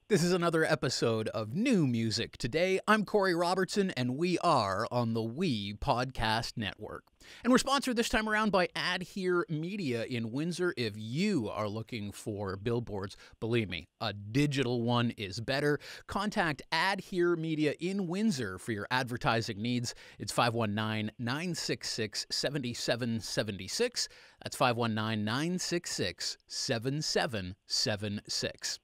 This is another episode of New Music Today. I'm Corey Robertson, and we are on the WePodcast network. And we're sponsored this time around by Media in Windsor. If you are looking for billboards, believe me, a digital one is better. Contact Media in Windsor for your advertising needs. It's 519-966-7776. That's 519-966-7776.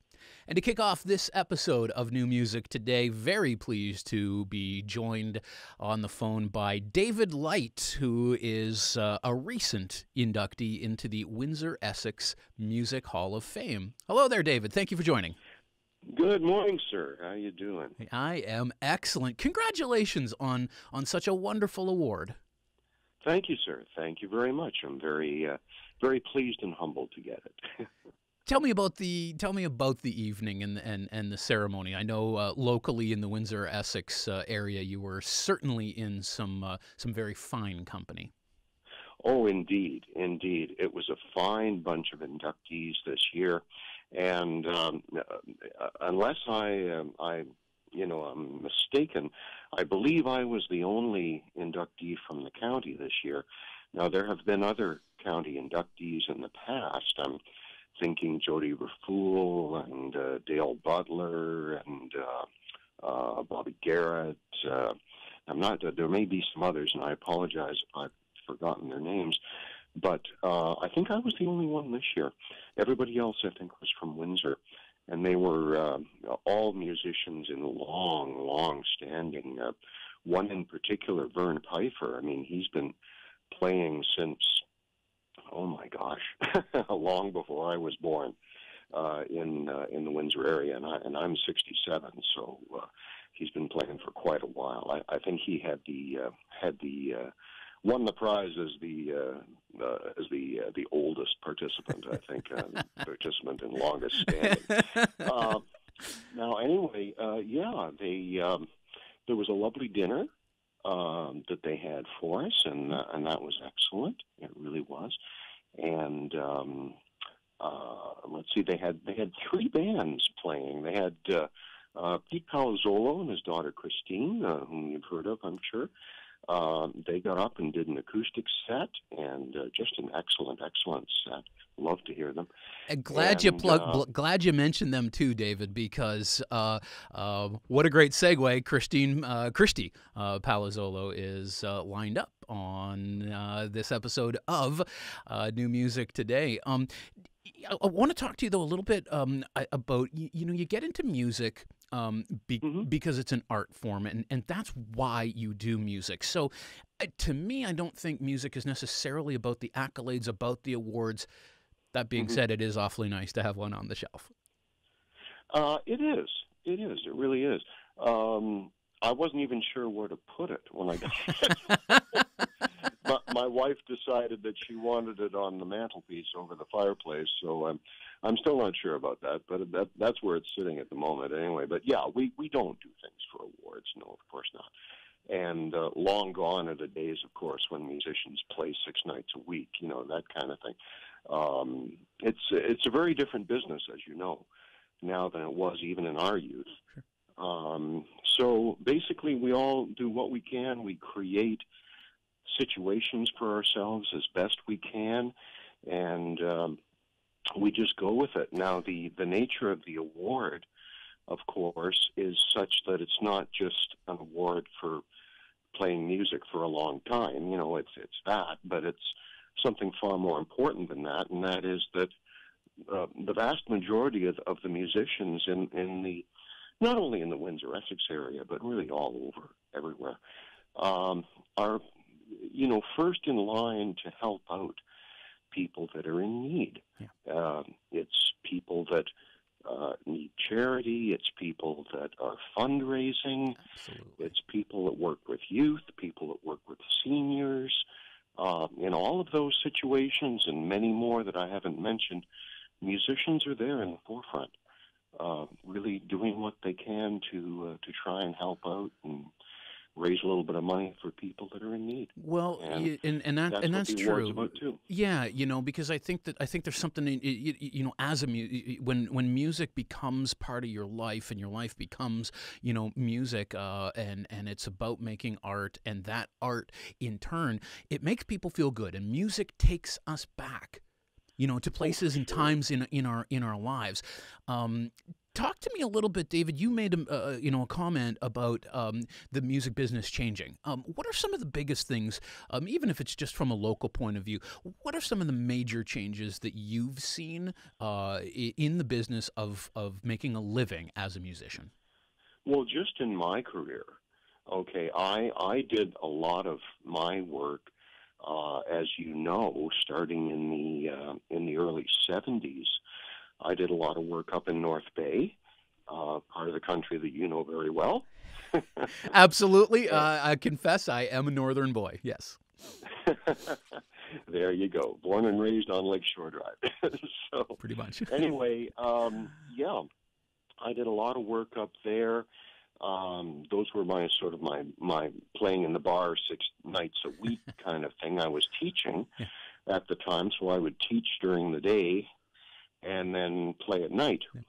And to kick off this episode of New Music Today, very pleased to be joined on the phone by David Light, who is a recent inductee into the Windsor, Essex Music Hall of Fame. Hello there, David. Thank you for joining. Good morning, sir. How you doing? I am excellent. Congratulations on such a wonderful award. Thank you, sir. Thank you very much. I'm very pleased and humbled to get it. Tell me about the evening and the ceremony. I know locally in the Windsor, Essex area, you were certainly in some very fine company. Oh, indeed. It was a fine bunch of inductees this year, and unless I'm mistaken, I believe I was the only inductee from the county this year. Now, there have been other county inductees in the past. I'm thinking Jody Raffoul and Dale Butler and Bobby Garrett. There may be some others, and I apologize if I've forgotten their names. But I think I was the only one this year. Everybody else, I think, was from Windsor. And they were all musicians in long standing. One in particular, Vern Pfeiffer. I mean, he's been playing since, oh my gosh, long before I was born in the Windsor area, and I'm 67, so he's been playing for quite a while. I think he won the prize as the oldest participant. I think participant in longest standing. Now, anyway, there was a lovely dinner that they had for us, and that was excellent. It really was. And let's see, they had three bands playing. They had Pete Palazzolo and his daughter Christine, whom you've heard of, I'm sure. They got up and did an acoustic set, and just an excellent set. Love to hear them. And glad you mentioned them too, David, because what a great segue. Christy Palazzolo is lined up on this episode of New Music Today. I want to talk to you though a little bit about you get into music because it's an art form, and that's why you do music. So to me, I don't think music is necessarily about the accolades, about the awards. That being said, it is awfully nice to have one on the shelf. It is. It really is. I wasn't even sure where to put it when I got it. But my wife decided that she wanted it on the mantelpiece over the fireplace, so I'm still not sure about that. But that's where it's sitting at the moment, anyway. But yeah, we don't do things for awards. No, of course not. And long gone are the days, of course, when musicians play 6 nights a week. That kind of thing. It's a very different business, as you know, now than it was even in our youth. Sure. So basically, we all do what we can. We create situations for ourselves as best we can, and we just go with it. Now, the nature of the award, of course, is such that it's not just an award for playing music for a long time. It's that, but it's something far more important than that, and that is that the vast majority of the musicians in the, not only in the Windsor, Essex area, but really all over, everywhere, are, first in line to help out people that are in need. Yeah. It's people that need charity. It's people that are fundraising. Absolutely. It's people that work with youth, people that work with seniors. In all of those situations and many more that I haven't mentioned, musicians are there in the forefront, really doing what they can to try and help out and raise a little bit of money for people that are in need. Well, and that's what that's the award's true. about too. Yeah, because I think there's something as when music becomes part of your life and your life becomes music, and it's about making art, and that art in turn, it makes people feel good, and music takes us back, to places and times in our lives. Talk to me a little bit, David. You made a comment about the music business changing. What are some of the biggest things, even if it's just from a local point of view? What are some of the major changes that you've seen in the business of making a living as a musician? Well, just in my career, okay, I did a lot of my work, as you know, starting in the early 70s. I did a lot of work up in North Bay, part of the country that you know very well. Absolutely. I confess I am a northern boy, yes. There you go. Born and raised on Lakeshore Drive. So, pretty much. Anyway, yeah, I did a lot of work up there. Those were my playing in the bar 6 nights a week kind of thing. I was teaching at the time, so I would teach during the day and then play at night. Yeah.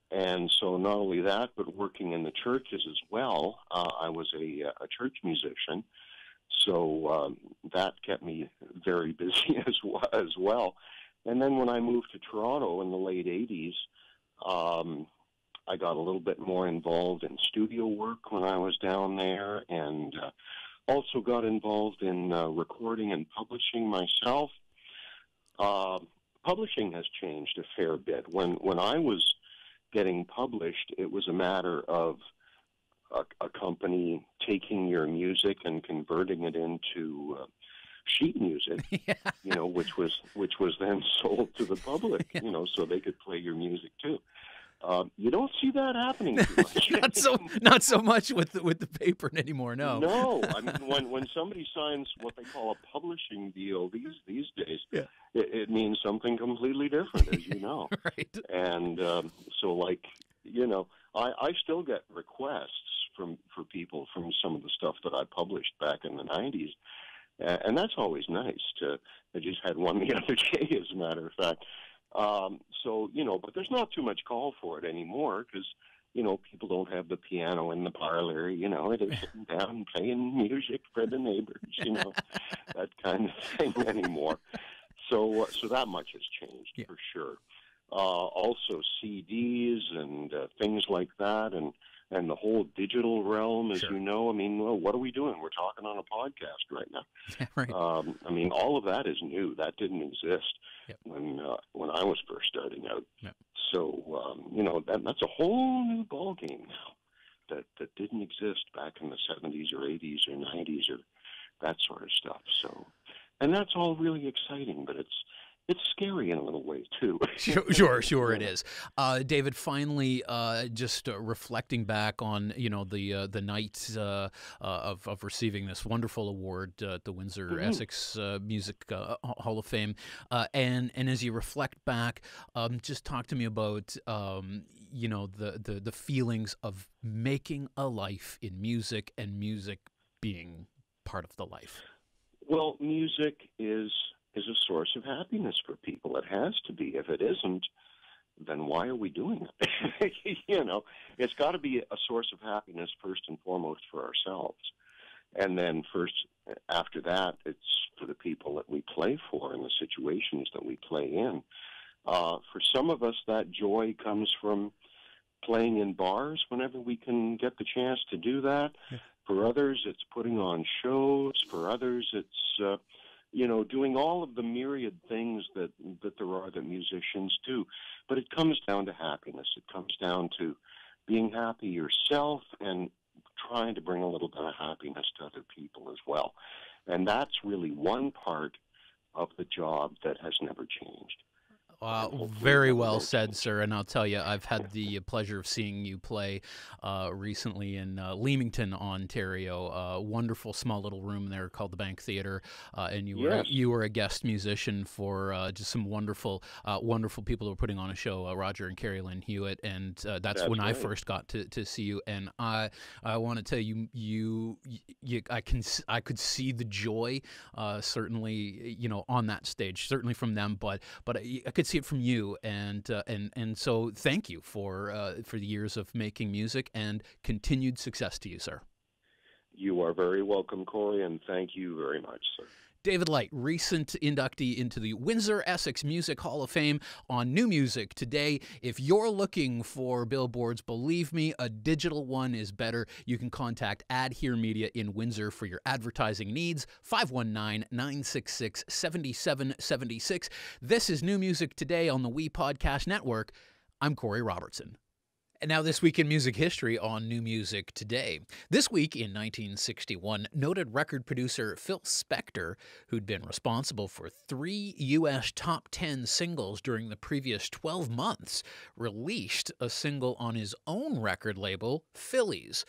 And so not only that, but working in the churches as well. I was a church musician, so that kept me very busy as well. And then when I moved to Toronto in the late 80s, I got a little bit more involved in studio work when I was down there, and also got involved in recording and publishing myself. Publishing has changed a fair bit. When I was getting published, it was a matter of a company taking your music and converting it into sheet music, which was then sold to the public, so they could play your music too. You don't see that happening too much. not so much with the paper anymore. No. No, I mean when somebody signs what they call a publishing deal these days, it means something completely different, as you know. Right. And so, I still get requests for people from some of the stuff that I published back in the 90s, and that's always nice. I just had one the other day, as a matter of fact. But there's not too much call for it anymore because, people don't have the piano in the parlor, they're sitting down and playing music for the neighbors, that kind of thing anymore. So that much has changed for sure. Also CDs and things like that, and the whole digital realm, as you know. I mean, what are we doing? We're talking on a podcast right now. Yeah, right. All of that is new. That didn't exist when I was first starting out. Yep. So, that's a whole new ballgame now that didn't exist back in the 70s or 80s or 90s or that sort of stuff. So, and that's all really exciting, but it's scary in a little way, too. Sure it is. David, finally, just reflecting back on, the night of receiving this wonderful award at the Windsor Essex Music Hall of Fame, and as you reflect back, just talk to me about, the feelings of making a life in music and music being part of the life. Well, music is a source of happiness for people. It has to be. If it isn't, then why are we doing it? It's got to be a source of happiness first and foremost for ourselves. And then after that, it's for the people that we play for and the situations that we play in. For some of us, that joy comes from playing in bars whenever we can get the chance to do that. Yeah. For others, it's putting on shows. For others, it's doing all of the myriad things that there are that musicians do. But it comes down to happiness. It comes down to being happy yourself and trying to bring a little bit of happiness to other people as well. And that's really one part of the job that has never changed. Very well said, sir. And I'll tell you, I've had the pleasure of seeing you play recently in Leamington, Ontario. Wonderful small little room there called the Bank Theatre, and you were a guest musician for just some wonderful people who were putting on a show, Roger and Carrie Lynn Hewitt, and that's when I first got to see you. And I want to tell you, I could see the joy, certainly, on that stage, certainly from them, but I could see it from you, and so thank you for the years of making music, and continued success to you, sir. You are very welcome, Corey, and thank you very much, sir. David Light, recent inductee into the Windsor, Essex Music Hall of Fame, on New Music Today. If you're looking for billboards, believe me, a digital one is better. You can contact Adhere Media in Windsor for your advertising needs, 519-966-7776. This is New Music Today on the WePodcast Network. I'm Corey Robertson. And now this week in music history on New Music Today. This week in 1961, noted record producer Phil Spector, who'd been responsible for 3 U.S. top 10 singles during the previous 12 months, released a single on his own record label, Phillies.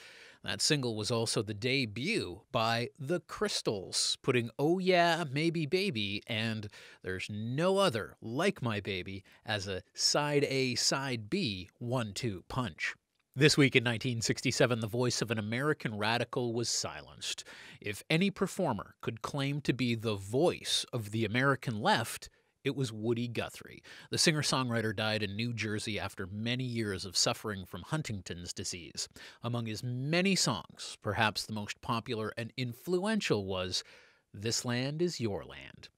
That single was also the debut by The Crystals, putting Oh Yeah, Maybe Baby and There's No Other Like My Baby as a side A, side B 1-2 punch. This week in 1967, the voice of an American radical was silenced. If any performer could claim to be the voice of the American left, it was Woody Guthrie. The singer-songwriter died in New Jersey after many years of suffering from Huntington's disease. Among his many songs, perhaps the most popular and influential was This Land Is Your Land.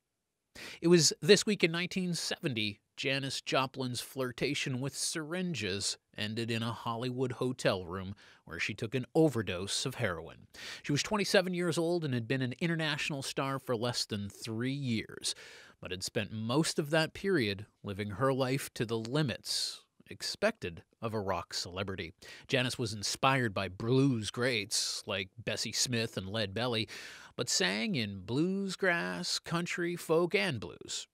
It was this week in 1970, Janis Joplin's flirtation with syringes ended in a Hollywood hotel room where she took an overdose of heroin. She was 27 years old and had been an international star for less than 3 years, but had spent most of that period living her life to the limits expected of a rock celebrity. Janis was inspired by blues greats like Bessie Smith and Lead Belly, but sang in bluesgrass, country, folk, and blues.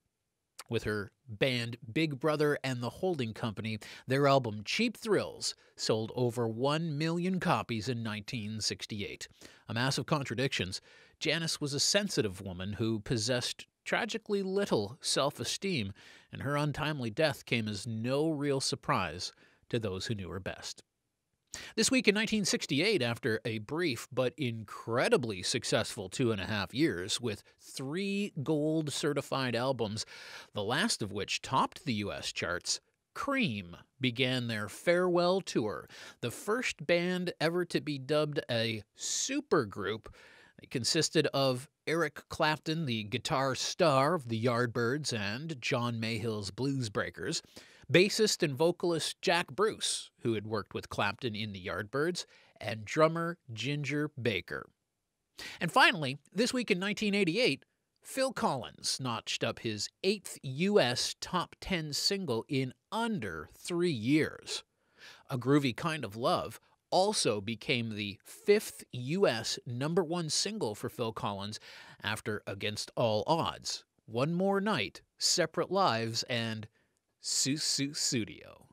With her band Big Brother and the Holding Company, their album Cheap Thrills sold over 1 million copies in 1968. A mass of contradictions, Janis was a sensitive woman who possessed tragically little self-esteem, and her untimely death came as no real surprise to those who knew her best. This week in 1968, after a brief but incredibly successful 2.5 years with 3 gold-certified albums, the last of which topped the U.S. charts, Cream began their farewell tour, the first band ever to be dubbed a supergroup. It consisted of Eric Clapton, the guitar star of the Yardbirds and John Mayhill's Blues Breakers, bassist and vocalist Jack Bruce, who had worked with Clapton in the Yardbirds, and drummer Ginger Baker. And finally, this week in 1988, Phil Collins notched up his 8th U.S. top 10 single in under 3 years. A Groovy Kind of Love also became the 5th U.S. #1 single for Phil Collins after Against All Odds, One More Night, Separate Lives, and Studio.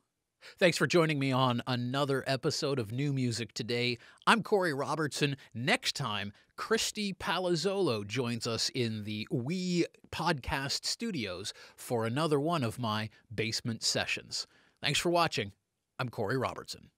Thanks for joining me on another episode of New Music Today. I'm Corey Robertson. Next time, Christy Palazzolo joins us in the WePodcast studios for another one of my basement sessions. Thanks for watching. I'm Corey Robertson.